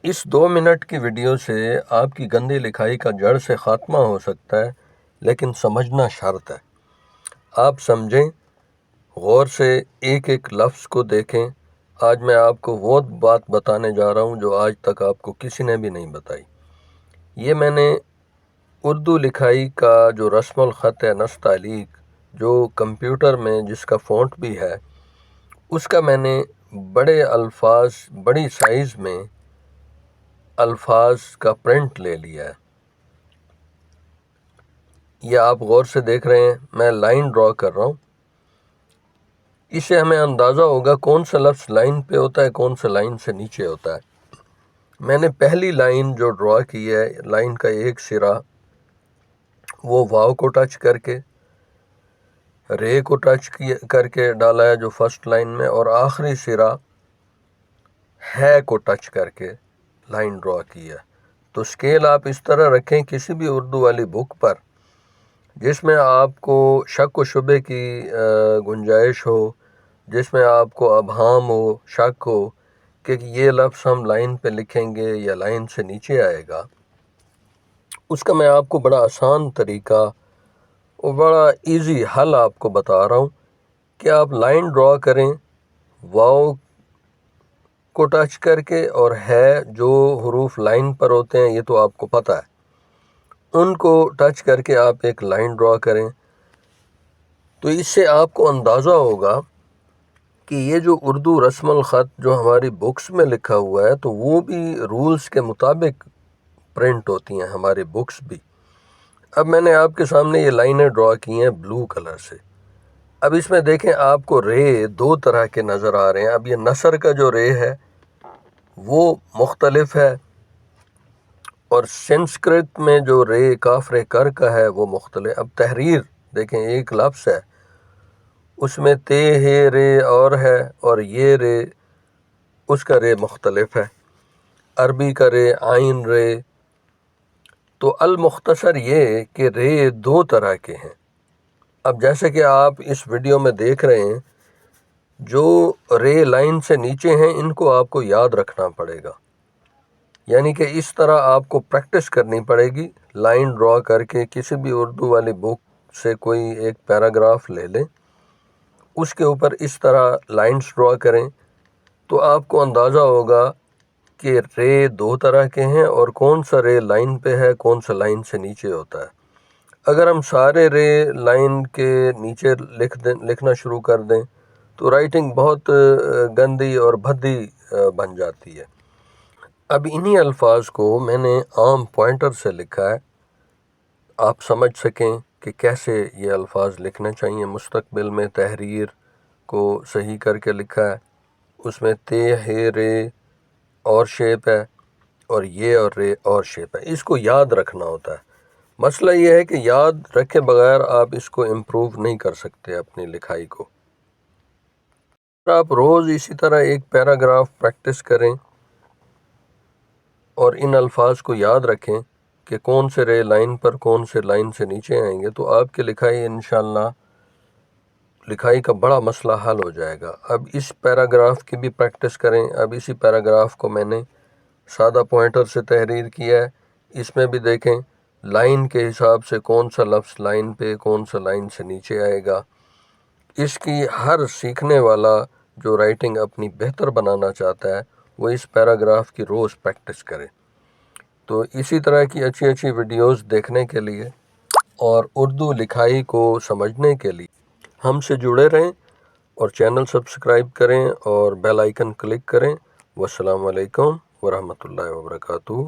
اس 2 minute کی video سے آپ کی گندی لکھائی کا جڑ سے خاتمہ ہو سکتا ہے، لیکن سمجھنا شرط ہے۔ آپ سمجھیں، غور سے ایک ایک لفظ کو دیکھیں۔ آج میں آپ کو وہ بات بتانے جا رہا ہوں جو آج تک آپ کو کسی نے بھی نہیں بتائی۔ یہ میں نے اردو لکھائی کا جو رسم الخط ہے، نستعلیق، جو کمپیوٹر میں جس کا فونٹ بھی ہے، اس کا میں نے بڑے الفاظ، بڑی سائز میں الفاظ کا پرنٹ لے لیا ہے۔ یہ آپ غور سے دیکھ رہے ہیں، میں لائن ڈرا کر رہا ہوں۔ اس سے ہمیں اندازہ ہوگا کون سا لفظ لائن پہ ہوتا ہے، کون سا لائن سے نیچے ہوتا ہے۔ میں نے پہلی لائن جو ڈرا کی ہے، لائن کا ایک سرا وہ واو کو ٹچ کر کے، رے کو ٹچ کر کے ڈالا ہے جو فرسٹ لائن میں، اور آخری سرا ہے کو ٹچ کر کے لائن ڈرا کی ہے۔ تو سکیل آپ اس طرح رکھیں کسی بھی اردو والی بک پر جس میں آپ کو شک و شبے کی گنجائش ہو، جس میں آپ کو ابہام ہو، شک ہو کہ یہ لفظ ہم لائن پہ لکھیں گے یا لائن سے نیچے آئے گا۔ اس کا میں آپ کو بڑا آسان طریقہ اور بڑا ایزی حل آپ کو بتا رہا ہوں کہ آپ لائن ڈرا کریں واو کو ٹچ کر کے، اور ہے جو حروف لائن پر ہوتے ہیں یہ تو آپ کو پتہ ہے، ان کو ٹچ کر کے آپ ایک لائن ڈرا کریں۔ تو اس سے آپ کو اندازہ ہوگا کہ یہ جو اردو رسم الخط جو ہماری بکس میں لکھا ہوا ہے، تو وہ بھی رولز کے مطابق پرنٹ ہوتی ہیں ہماری بکس بھی۔ اب میں نے آپ کے سامنے یہ لائنیں ڈرا کی ہیں بلو کلر سے۔ اب اس میں دیکھیں آپ کو رے دو طرح کے نظر آ رہے ہیں۔ اب یہ نثر کا جو رے ہے وہ مختلف ہے، اور سنسکرت میں جو رے کاف رے کر کا ہے وہ مختلف۔ اب تحریر دیکھیں، ایک لفظ ہے، اس میں تے ہے رے اور ہے، اور یہ رے اس کا رے مختلف ہے۔ عربی کا رے عین رے۔ تو المختصر یہ کہ رے دو طرح کے ہیں۔ اب جیسے کہ آپ اس ویڈیو میں دیکھ رہے ہیں، جو رے لائن سے نیچے ہیں ان کو آپ کو یاد رکھنا پڑے گا، یعنی کہ اس طرح آپ کو پریکٹس کرنی پڑے گی۔ لائن ڈرا کر کے کسی بھی اردو والی بک سے کوئی ایک پیراگراف لے لیں، اس کے اوپر اس طرح لائنز ڈرا کریں، تو آپ کو اندازہ ہوگا کہ رے دو طرح کے ہیں اور کون سا رے لائن پہ ہے، کون سا لائن سے نیچے ہوتا ہے۔ اگر ہم سارے رے لائن کے نیچے لکھنا شروع کر دیں تو رائٹنگ بہت گندی اور بھدی بن جاتی ہے۔ اب انہی الفاظ کو میں نے عام پوائنٹر سے لکھا ہے، آپ سمجھ سکیں کہ کیسے یہ الفاظ لکھنے چاہیے۔ مستقبل میں تحریر کو صحیح کر کے لکھا ہے، اس میں تے ہے رے اور شیپ ہے، اور یہ اور رے اور شیپ ہے۔ اس کو یاد رکھنا ہوتا ہے۔ مسئلہ یہ ہے کہ یاد رکھے بغیر آپ اس کو امپروو نہیں کر سکتے اپنی لکھائی کو۔ آپ روز اسی طرح ایک پیراگراف پریکٹس کریں اور ان الفاظ کو یاد رکھیں کہ کون سے رے لائن پر، کون سے لائن سے نیچے آئیں گے، تو آپ کی لکھائی انشاءاللہ لکھائی کا بڑا مسئلہ حل ہو جائے گا۔ اب اس پیراگراف کی بھی پریکٹس کریں۔ اب اسی پیراگراف کو میں نے سادہ پوائنٹر سے تحریر کیا ہے۔ اس میں بھی دیکھیں لائن کے حساب سے کون سا لفظ لائن پہ، کون سا لائن سے نیچے آئے گا۔ اس کی ہر سیکھنے والا جو رائٹنگ اپنی بہتر بنانا چاہتا ہے وہ اس پیراگراف کی روز پریکٹس کرے۔ تو اسی طرح کی اچھی اچھی ویڈیوز دیکھنے کے لیے اور اردو لکھائی کو سمجھنے کے لیے ہم سے جڑے رہیں، اور چینل سبسکرائب کریں اور بیل آئیکن کلک کریں۔ والسلام علیکم ورحمۃ اللہ وبرکاتہ۔